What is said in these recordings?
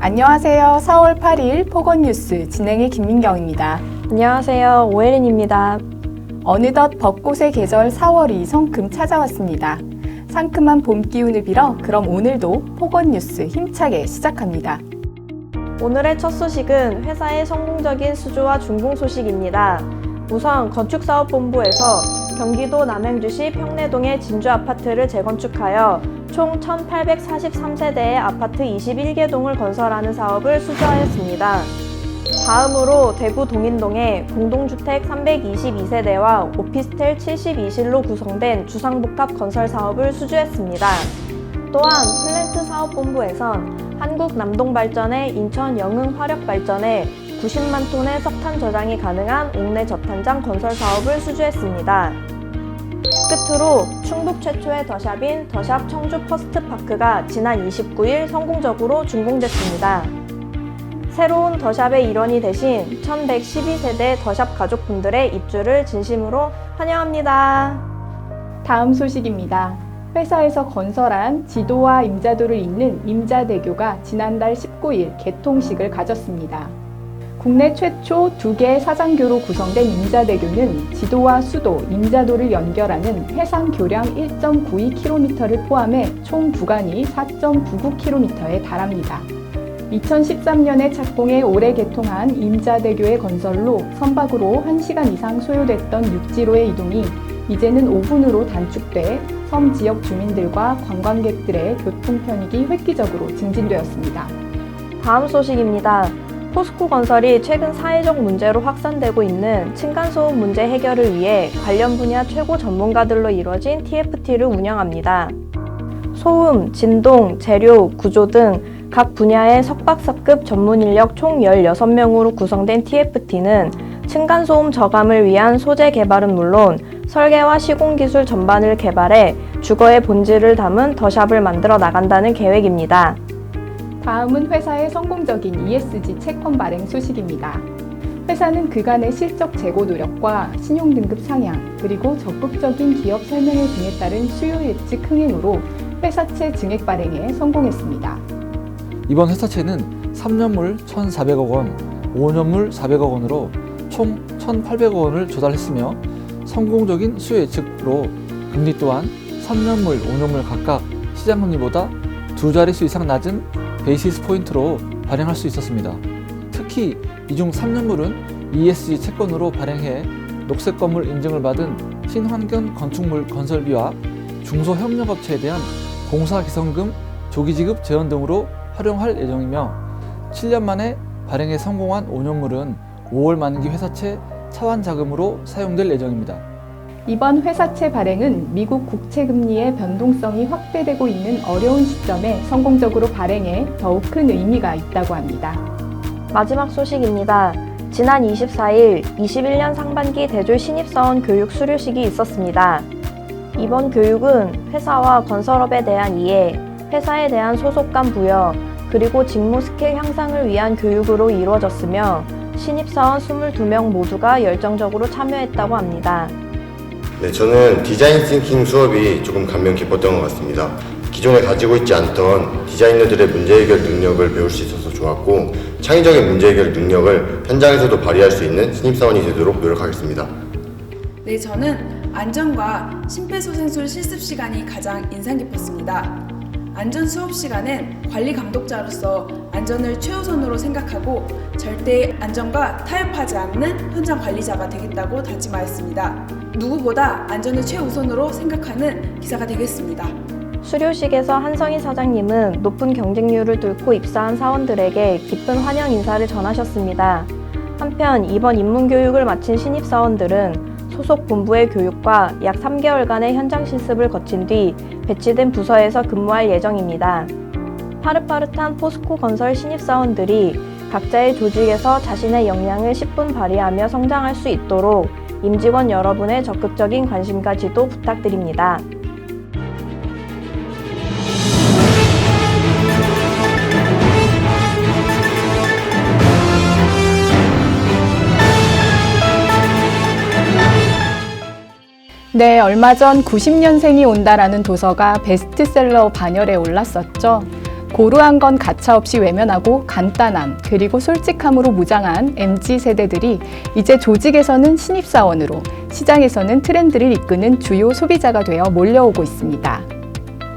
안녕하세요. 4월 8일 포건뉴스 진행의 김민경입니다. 안녕하세요. 오혜린입니다. 어느덧 벚꽃의 계절 4월이 성큼 찾아왔습니다. 상큼한 봄 기운을 빌어 그럼 오늘도 포건뉴스 힘차게 시작합니다. 오늘의 첫 소식은 회사의 성공적인 수주와 준공 소식입니다. 우선 건축사업본부에서 경기도 남양주시 평내동의 진주아파트를 재건축하여 총 1,843세대의 아파트 21개 동을 건설하는 사업을 수주하였습니다. 다음으로 대구 동인동에 공동주택 322세대와 오피스텔 72실로 구성된 주상복합 건설 사업을 수주했습니다. 또한 플랜트 사업본부에선 한국남동발전의 인천 영흥화력발전에 90만 톤의 석탄 저장이 가능한 옥내 저탄장 건설 사업을 수주했습니다. 끝으로 충북 최초의 더샵인 더샵 청주 퍼스트파크가 지난 29일 성공적으로 준공됐습니다. 새로운 더샵의 일원이 되신 1112세대 더샵 가족분들의 입주를 진심으로 환영합니다. 다음 소식입니다. 회사에서 건설한 지도와 임자도를 잇는 임자대교가 지난달 19일 개통식을 가졌습니다. 국내 최초 2개의 사장교로 구성된 임자대교는 지도와 수도, 임자도를 연결하는 해상 교량 1.92km를 포함해 총 구간이 4.99km에 달합니다. 2013년에 착공해 올해 개통한 임자대교의 건설로 선박으로 1시간 이상 소요됐던 육지로의 이동이 이제는 5분으로 단축돼 섬 지역 주민들과 관광객들의 교통 편익이 획기적으로 증진되었습니다. 다음 소식입니다. 포스코건설이 최근 사회적 문제로 확산되고 있는 층간소음 문제 해결을 위해 관련 분야 최고 전문가들로 이루어진 TFT를 운영합니다. 소음, 진동, 재료, 구조 등 각 분야의 석박사급 전문 인력 총 16명으로 구성된 TFT는 층간소음 저감을 위한 소재 개발은 물론 설계와 시공기술 전반을 개발해 주거의 본질을 담은 더샵을 만들어 나간다는 계획입니다. 다음은 회사의 성공적인 ESG 채권 발행 소식입니다. 회사는 그간의 실적 재고 노력과 신용등급 상향, 그리고 적극적인 기업 설명회 등에 따른 수요 예측 흥행으로 회사채 증액 발행에 성공했습니다. 이번 회사채는 3년물 1,400억 원, 5년물 400억 원으로 총 1,800억 원을 조달했으며 성공적인 수요 예측으로 금리 또한 3년물, 5년물 각각 시장금리보다 2자릿수 이상 낮은 베이시스 포인트로 발행할 수 있었습니다. 특히 이 중 3년물은 ESG 채권으로 발행해 녹색 건물 인증을 받은 친환경 건축물 건설비와 중소협력업체에 대한 공사 기성금 조기 지급 제한 등으로 활용할 예정이며 7년 만에 발행에 성공한 5년물은 5월 만기 회사채 차환 자금으로 사용될 예정입니다. 이번 회사채 발행은 미국 국채금리의 변동성이 확대되고 있는 어려운 시점에 성공적으로 발행해 더욱 큰 의미가 있다고 합니다. 마지막 소식입니다. 지난 24일 21년 상반기 대졸 신입사원 교육 수료식이 있었습니다. 이번 교육은 회사와 건설업에 대한 이해, 회사에 대한 소속감 부여, 그리고 직무 스킬 향상을 위한 교육으로 이루어졌으며 신입사원 22명 모두가 열정적으로 참여했다고 합니다. 네, 저는 디자인 싱킹 수업이 조금 감명 깊었던 것 같습니다. 기존에 가지고 있지 않던 디자이너들의 문제 해결 능력을 배울 수 있어서 좋았고 창의적인 문제 해결 능력을 현장에서도 발휘할 수 있는 신입사원이 되도록 노력하겠습니다. 네, 저는 안전과 심폐소생술 실습 시간이 가장 인상 깊었습니다. 안전 수업 시간은 관리 감독자로서 안전을 최우선으로 생각하고 절대 안전과 타협하지 않는 현장 관리자가 되겠다고 다짐하였습니다. 누구보다 안전을 최우선으로 생각하는 기사가 되겠습니다. 수료식에서 한성희 사장님은 높은 경쟁률을 뚫고 입사한 사원들에게 깊은 환영 인사를 전하셨습니다. 한편 이번 입문교육을 마친 신입사원들은 소속 본부의 교육과 약 3개월간의 현장 실습을 거친 뒤 배치된 부서에서 근무할 예정입니다. 파릇파릇한 포스코 건설 신입사원들이 각자의 조직에서 자신의 역량을 10분 발휘하며 성장할 수 있도록 임직원 여러분의 적극적인 관심과 지도 부탁드립니다. 네, 얼마 전 90년생이 온다라는 도서가 베스트셀러 반열에 올랐었죠. 고루한 건 가차없이 외면하고 간단함 그리고 솔직함으로 무장한 MZ세대들이 이제 조직에서는 신입사원으로 시장에서는 트렌드를 이끄는 주요 소비자가 되어 몰려오고 있습니다.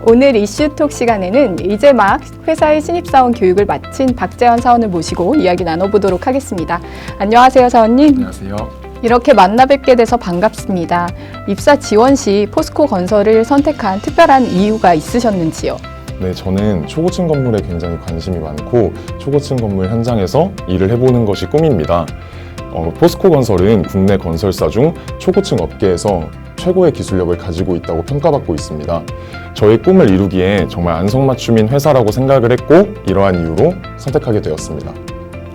오늘 이슈톡 시간에는 이제 막 회사의 신입사원 교육을 마친 박재원 사원을 모시고 이야기 나눠보도록 하겠습니다. 안녕하세요, 사원님. 안녕하세요. 이렇게 만나 뵙게 돼서 반갑습니다. 입사 지원 시 포스코 건설을 선택한 특별한 이유가 있으셨는지요? 네, 저는 초고층 건물에 굉장히 관심이 많고 초고층 건물 현장에서 일을 해보는 것이 꿈입니다. 포스코 건설은 국내 건설사 중 초고층 업계에서 최고의 기술력을 가지고 있다고 평가받고 있습니다. 저의 꿈을 이루기에 정말 안성맞춤인 회사라고 생각을 했고 이러한 이유로 선택하게 되었습니다.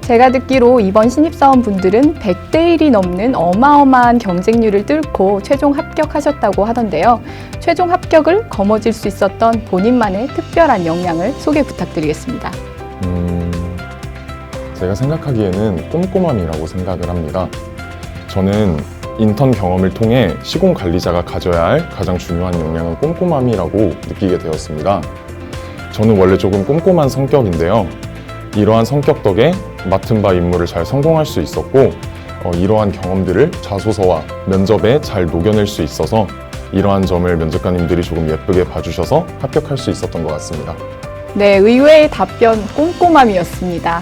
제가 듣기로 이번 신입사원 분들은 100대 1이 넘는 어마어마한 경쟁률을 뚫고 최종 합격하셨다고 하던데요. 최종 합격을 거머쥘 수 있었던 본인만의 특별한 역량을 소개 부탁드리겠습니다. 제가 생각하기에는 꼼꼼함이라고 생각을 합니다. 저는 인턴 경험을 통해 시공 관리자가 가져야 할 가장 중요한 역량은 꼼꼼함이라고 느끼게 되었습니다. 저는 원래 조금 꼼꼼한 성격인데요. 이러한 성격 덕에 맡은 바 임무를 잘 성공할 수 있었고 이러한 경험들을 자소서와 면접에 잘 녹여낼 수 있어서 이러한 점을 면접관님들이 조금 예쁘게 봐주셔서 합격할 수 있었던 것 같습니다. 네, 의외의 답변 꼼꼼함이었습니다.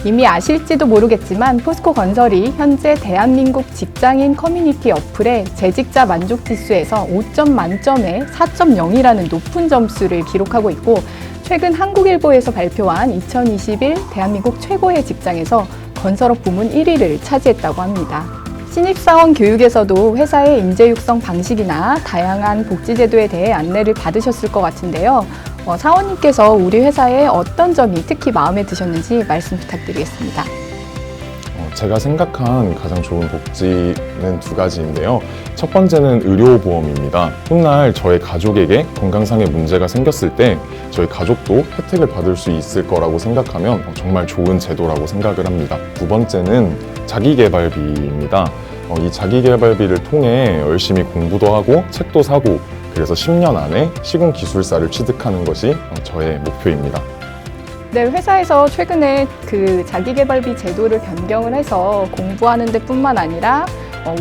이미 아실지도 모르겠지만 포스코 건설이 현재 대한민국 직장인 커뮤니티 어플의 재직자 만족 지수에서 5점 만점에 4.0이라는 높은 점수를 기록하고 있고 최근 한국일보에서 발표한 2021 대한민국 최고의 직장에서 건설업 부문 1위를 차지했다고 합니다. 신입사원 교육에서도 회사의 인재 육성 방식이나 다양한 복지제도에 대해 안내를 받으셨을 것 같은데요. 사원님께서 우리 회사의 어떤 점이 특히 마음에 드셨는지 말씀 부탁드리겠습니다. 제가 생각한 가장 좋은 복지는 두 가지인데요. 첫 번째는 의료보험입니다. 훗날 저의 가족에게 건강상의 문제가 생겼을 때 저희 가족도 혜택을 받을 수 있을 거라고 생각하면 정말 좋은 제도라고 생각을 합니다. 두 번째는 자기계발비입니다. 이 자기계발비를 통해 열심히 공부도 하고 책도 사고 그래서 10년 안에 시공기술사를 취득하는 것이 저의 목표입니다. 네, 회사에서 최근에 그 자기계발비 제도를 변경을 해서 공부하는 데뿐만 아니라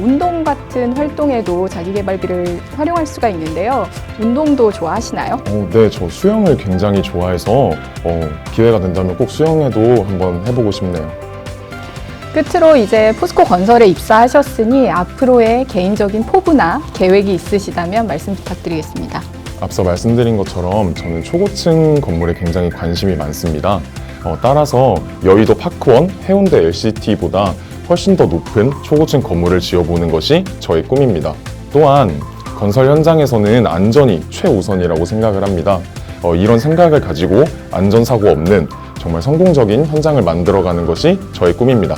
운동 같은 활동에도 자기계발비를 활용할 수가 있는데요. 운동도 좋아하시나요? 네, 저 수영을 굉장히 좋아해서 기회가 된다면 꼭 수영에도 한번 해보고 싶네요. 끝으로 이제 포스코 건설에 입사하셨으니 앞으로의 개인적인 포부나 계획이 있으시다면 말씀 부탁드리겠습니다. 앞서 말씀드린 것처럼 저는 초고층 건물에 굉장히 관심이 많습니다. 따라서 여의도 파크원, 해운대 LCT보다 훨씬 더 높은 초고층 건물을 지어보는 것이 저의 꿈입니다. 또한 건설 현장에서는 안전이 최우선이라고 생각을 합니다. 이런 생각을 가지고 안전사고 없는 정말 성공적인 현장을 만들어가는 것이 저의 꿈입니다.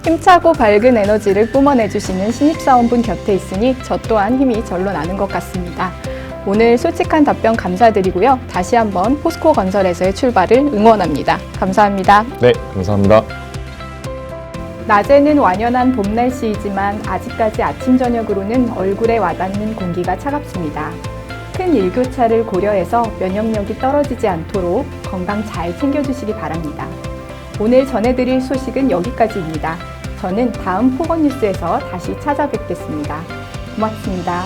힘차고 밝은 에너지를 뿜어내주시는 신입사원분 곁에 있으니 저 또한 힘이 절로 나는 것 같습니다. 오늘 솔직한 답변 감사드리고요. 다시 한번 포스코 건설에서의 출발을 응원합니다. 감사합니다. 네, 감사합니다. 낮에는 완연한 봄 날씨이지만 아직까지 아침 저녁으로는 얼굴에 와닿는 공기가 차갑습니다. 큰 일교차를 고려해서 면역력이 떨어지지 않도록 건강 잘 챙겨주시기 바랍니다. 오늘 전해드릴 소식은 여기까지입니다. 저는 다음 포건 뉴스에서 다시 찾아뵙겠습니다. 고맙습니다.